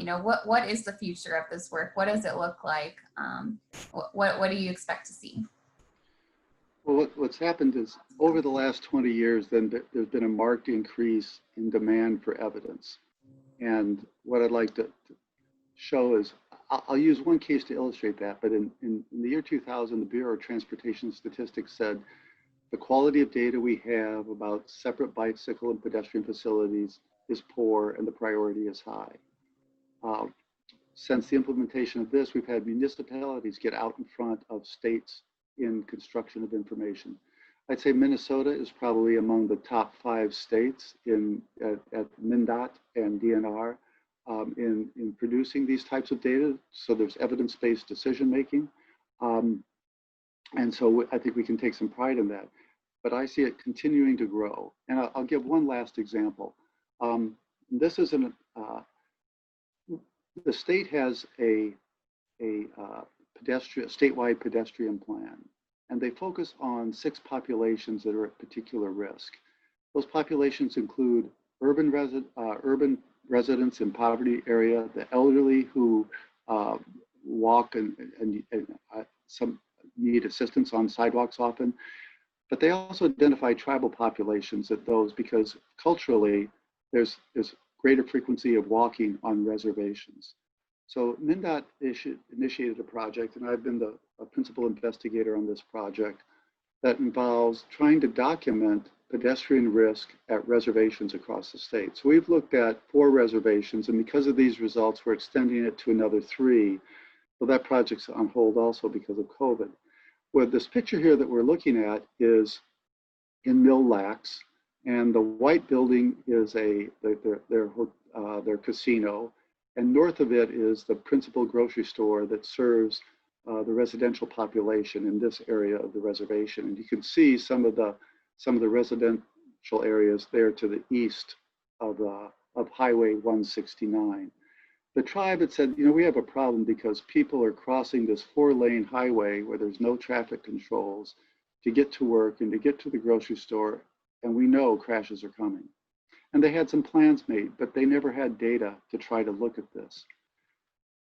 what is the future of this work? What does it look like? What do you expect to see? Well, what's happened is over the last 20 years, then there's been a marked increase in demand for evidence. And what I'd like to show is, I'll use one case to illustrate that, but in the year 2000, the Bureau of Transportation Statistics said the quality of data we have about separate bicycle and pedestrian facilities is poor and the priority is high. Since the implementation of this, we've had municipalities get out in front of states in construction of information. I'd say Minnesota is probably among the top 5 states at MnDOT and DNR in producing these types of data. So there's evidence-based decision making. And so I think we can take some pride in that. But I see it continuing to grow. And I'll give one last example. This is the state has a statewide pedestrian plan, and they focus on 6 populations that are at particular risk. Those populations include urban residents in poverty area, the elderly who walk and some need assistance on sidewalks often, but they also identify tribal populations at those because culturally there's greater frequency of walking on reservations. So MnDOT initiated a project, and I've been the principal investigator on this project, that involves trying to document pedestrian risk at reservations across the state. So we've looked at 4 reservations, and because of these results, we're extending it to another 3. Well, that project's on hold also because of COVID. Well, this picture here that we're looking at is in Mille, and the white building is their casino. And north of it is the principal grocery store that serves the residential population in this area of the reservation. And you can see some of the residential areas there to the east of Highway 169. The tribe had said, we have a problem because people are crossing this 4-lane highway where there's no traffic controls to get to work and to get to the grocery store, and we know crashes are coming. And they had some plans made, but they never had data to try to look at this.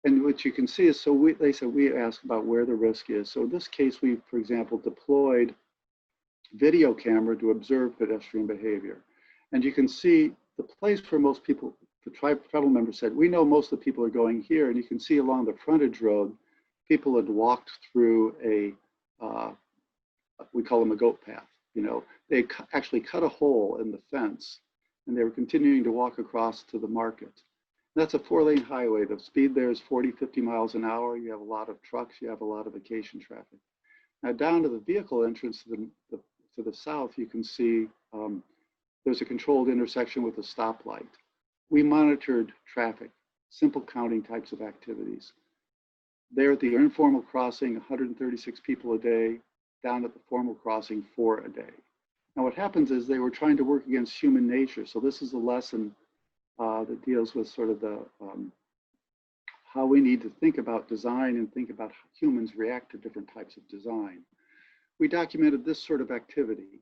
And what you can see is, they said, we asked about where the risk is. So in this case, we, for example, deployed video camera to observe pedestrian behavior. And you can see the place where most people, the tribal members said, we know most of the people are going here. And you can see along the frontage road, people had walked through we call them a goat path. You know, they actually cut a hole in the fence and they were continuing to walk across to the market. That's a 4-lane highway. The speed there is 40, 50 miles an hour. You have a lot of trucks. You have a lot of vacation traffic. Now down to the vehicle entrance to the south, you can see there's a controlled intersection with a stoplight. We monitored traffic, simple counting types of activities. There at the informal crossing, 136 people a day, down at the formal crossing, 4 a day. Now what happens is they were trying to work against human nature. So this is a lesson that deals with sort of the how we need to think about design and think about how humans react to different types of design. We documented this sort of activity: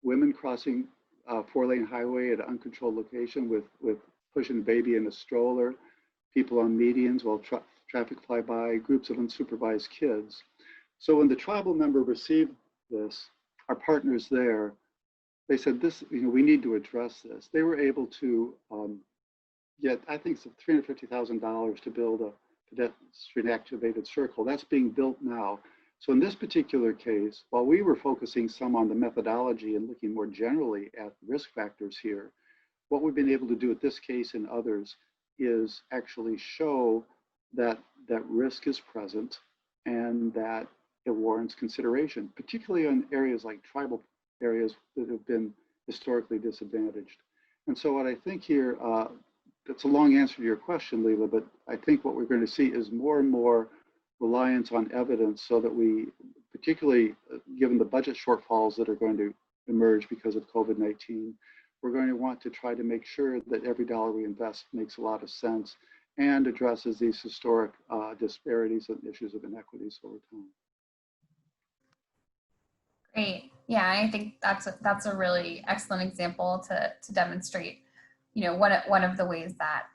women crossing a 4-lane highway at an uncontrolled location with pushing a baby in a stroller, people on medians while traffic fly by, groups of unsupervised kids. So when the tribal member received this, our partners there, they said, "This, you know, we need to address this." They were able to get, I think, some $350,000 to build a pedestrian activated circle. That's being built now. So in this particular case, while we were focusing some on the methodology and looking more generally at risk factors here, what we've been able to do at this case and others is actually show that risk is present and that it warrants consideration, particularly in areas like tribal areas that have been historically disadvantaged. And so what I think here, that's a long answer to your question, Lila, but I think what we're going to see is more and more reliance on evidence so that we, particularly given the budget shortfalls that are going to emerge because of COVID-19, we're going to want to try to make sure that every dollar we invest makes a lot of sense and addresses these historic disparities and issues of inequities over time. Great. Yeah, I think that's a really excellent example to demonstrate, you know, one of the ways that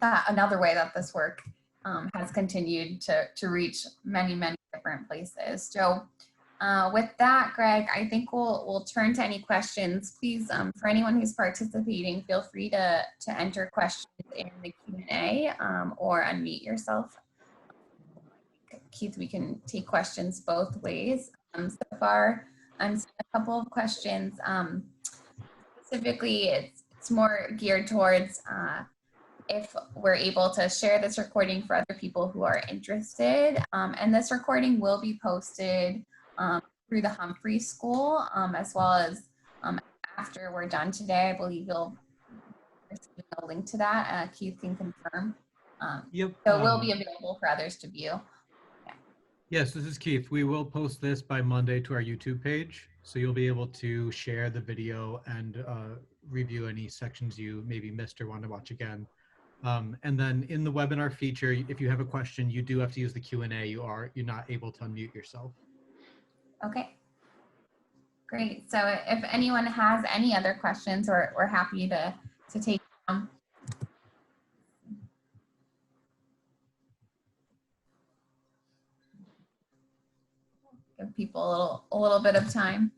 another way that this work has continued to reach many different places. So with that, Greg, I think we'll turn to any questions. Please, for anyone who's participating, feel free to enter questions in the Q&A or unmute yourself. Keith, we can take questions both ways. So far, I'm seeing a couple of questions. Specifically, it's more geared towards if we're able to share this recording for other people who are interested. And this recording will be posted through the Humphrey School, as well as after we're done today. I believe you'll receive a link to that. Keith can confirm. Yep. So it will be available for others to view. Yes, this is Keith. We will post this by Monday to our YouTube page, so you'll be able to share the video and review any sections you maybe missed or want to watch again. And then in the webinar feature, if you have a question, you do have to use the Q&A. You're not able to unmute yourself. Okay, great. So if anyone has any other questions, we're happy to take them. Give people a little bit of time.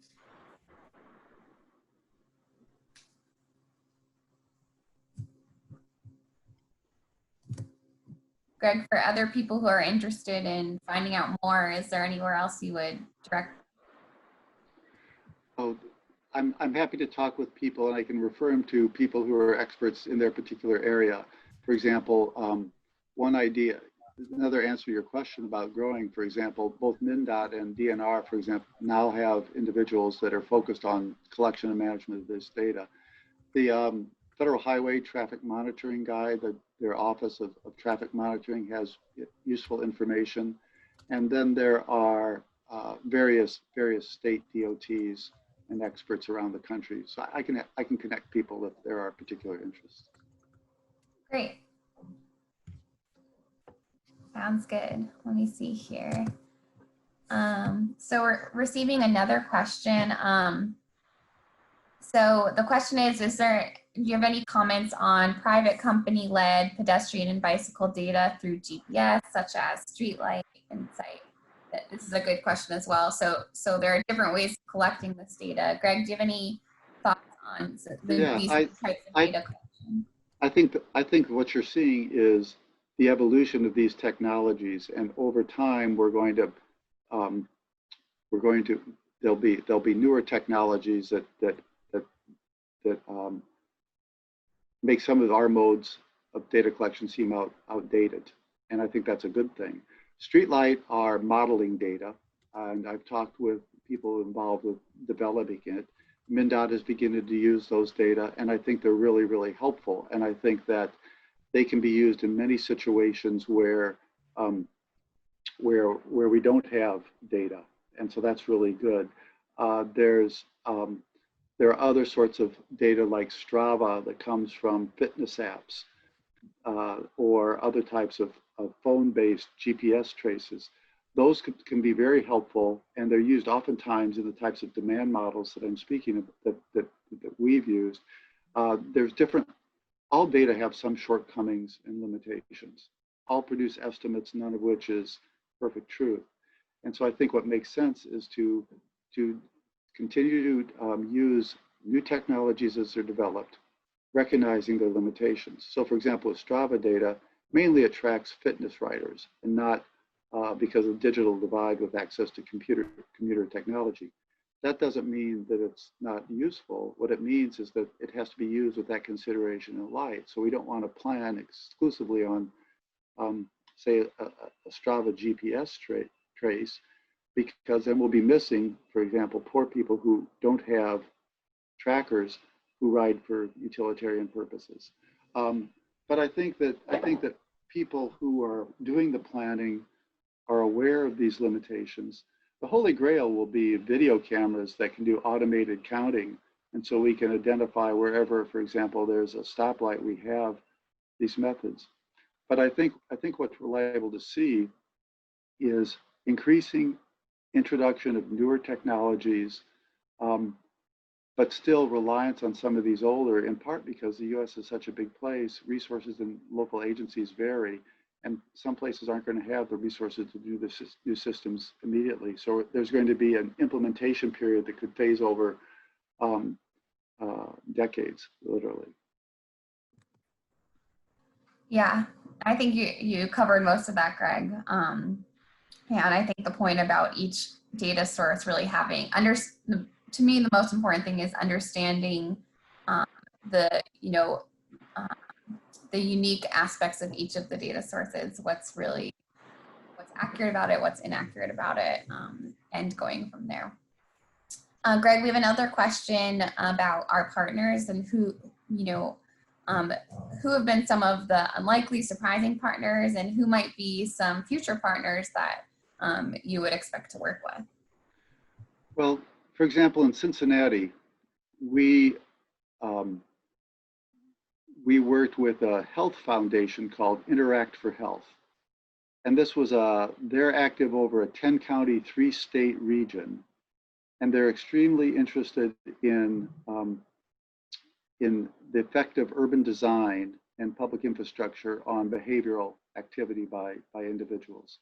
Greg, for other people who are interested in finding out more, is there anywhere else you would direct? Oh, I'm happy to talk with people, and I can refer them to people who are experts in their particular area. For example, one idea, another answer to your question about growing, for example, both MnDOT and DNR, for example, now have individuals that are focused on collection and management of this data. The Federal Highway Traffic Monitoring Guide, their Office of Traffic Monitoring has useful information. And then there are various state DOTs and experts around the country. So I can connect people if there are particular interests. Great. Sounds good. Let me see here. So we're receiving another question. So the question is do you have any comments on private company-led pedestrian and bicycle data through GPS, such as Streetlight Insight? This is a good question as well. So there are different ways of collecting this data. Greg, do you have any thoughts on these types of data collection? I think what you're seeing is the evolution of these technologies, and over time there'll be newer technologies that make some of our modes of data collection seem outdated, and I think that's a good thing. Streetlight are modeling data, and I've talked with people involved with developing it. MnDOT is beginning to use those data, and I think they're really, really helpful. And I think that they can be used in many situations where we don't have data, and so that's really good. There are other sorts of data like Strava that comes from fitness apps or other types of phone-based GPS traces. Those can be very helpful, and they're used oftentimes in the types of demand models that I'm speaking of that we've used. All data have some shortcomings and limitations. All produce estimates, none of which is perfect truth. And so I think what makes sense is to continue to use new technologies as they're developed, recognizing their limitations. So for example, with Strava data, mainly it tracks fitness riders and not because of digital divide with access to computer technology. That doesn't mean that it's not useful. What it means is that it has to be used with that consideration in light. So we don't want to plan exclusively on, say, a Strava GPS trace, because then we'll be missing, for example, poor people who don't have trackers who ride for utilitarian purposes. But I think that people who are doing the planning are aware of these limitations. The holy grail will be video cameras that can do automated counting, and so we can identify wherever, for example, there's a stoplight, we have these methods. But I think what we're able to see is increasing introduction of newer technologies, but still reliance on some of these older, in part because the US is such a big place, resources and local agencies vary, and some places aren't going to have the resources to do the new systems immediately. So there's going to be an implementation period that could phase over decades, literally. Yeah, I think you covered most of that, Greg. Yeah, and I think the point about each data source really having, to me, the most important thing is understanding the unique aspects of each of the data sources, what's accurate about it, what's inaccurate about it, and going from there. Greg, we have another question about our partners and who have been some of the unlikely, surprising partners, and who might be some future partners that you would expect to work with. Well, for example, in Cincinnati, we worked with a health foundation called Interact for Health. And this was they're active over a 10-county, 3-state region. And they're extremely interested in the effect of urban design and public infrastructure on behavioral activity by individuals.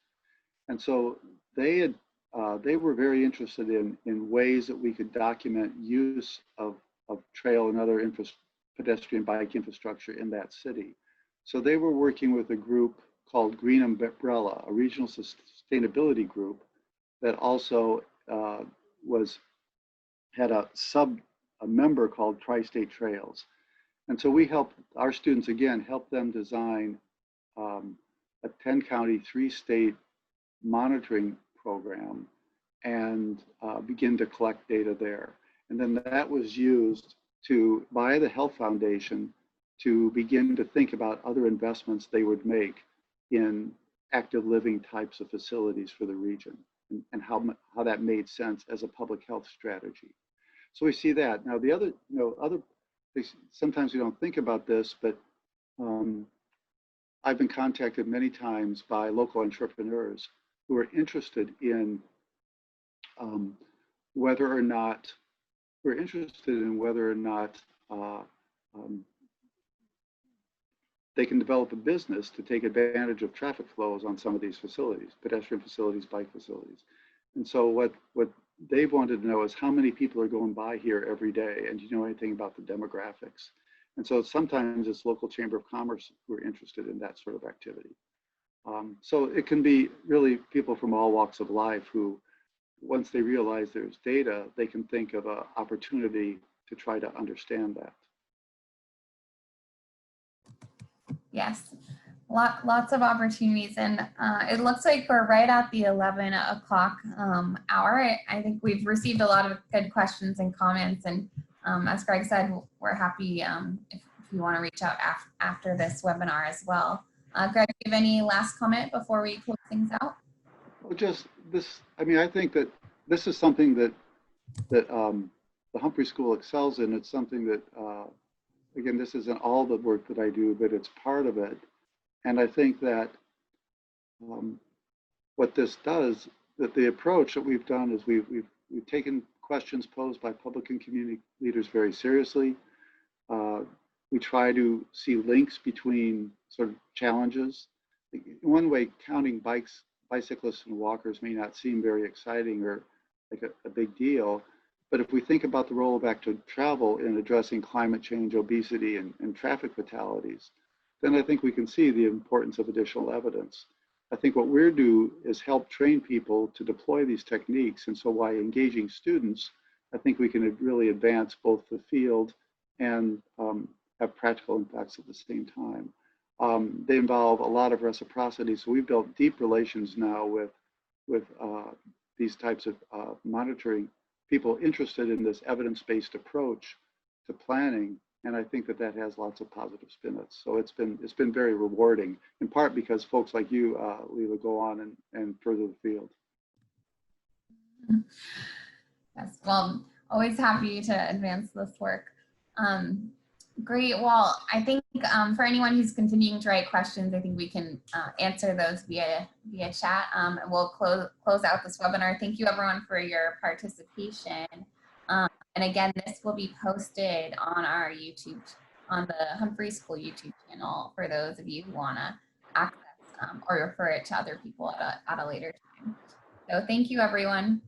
And so they were very interested in ways that we could document use of trail and other pedestrian bike infrastructure in that city. So they were working with a group called Green Umbrella, a regional sustainability group that also had a member called Tri-State Trails. And so we helped our students, again, help them design a 10-county, 3-state monitoring program and begin to collect data there. And then that was used by the Health Foundation to begin to think about other investments they would make in active living types of facilities for the region, and how that made sense as a public health strategy. So we see that. Now the other things, sometimes we don't think about this, but I've been contacted many times by local entrepreneurs who are interested in whether or not they can develop a business to take advantage of traffic flows on some of these facilities, pedestrian facilities, bike facilities. And so what they've wanted to know is how many people are going by here every day, and do you know anything about the demographics? And so sometimes it's local chamber of commerce who are interested in that sort of activity. So it can be really people from all walks of life who, once they realize there's data, they can think of an opportunity to try to understand that. Yes, lots of opportunities, and it looks like we're right at the 11 o'clock hour. I think we've received a lot of good questions and comments, and as Greg said, we're happy if you want to reach out after this webinar as well. Greg, do you have any last comment before we close things out? Well, just this, I mean, I think that this is something that the Humphrey School excels in. It's something that, again, this isn't all the work that I do, but it's part of it. And I think that what this does, that the approach that we've done is we've taken questions posed by public and community leaders very seriously. We try to see links between sort of challenges. In one way, counting bicyclists and walkers may not seem very exciting or like a big deal, but if we think about the role of active travel in addressing climate change, obesity, and traffic fatalities, then I think we can see the importance of additional evidence. I think what we're do is help train people to deploy these techniques, and so by engaging students, I think we can really advance both the field and have practical impacts at the same time. They involve a lot of reciprocity, so we've built deep relations now with these types of monitoring, people interested in this evidence-based approach to planning, and I think that that has lots of positive spin-offs. So it's been very rewarding, in part because folks like you, Lila, go on and further the field. Yes, well, always happy to advance this work. Great. Well, I think for anyone who's continuing to write questions, I think we can answer those via chat. And we'll close out this webinar. Thank you, everyone, for your participation. And again, this will be posted on our YouTube, on the Humphrey School YouTube channel for those of you who want to access or refer it to other people at a later time. So thank you, everyone.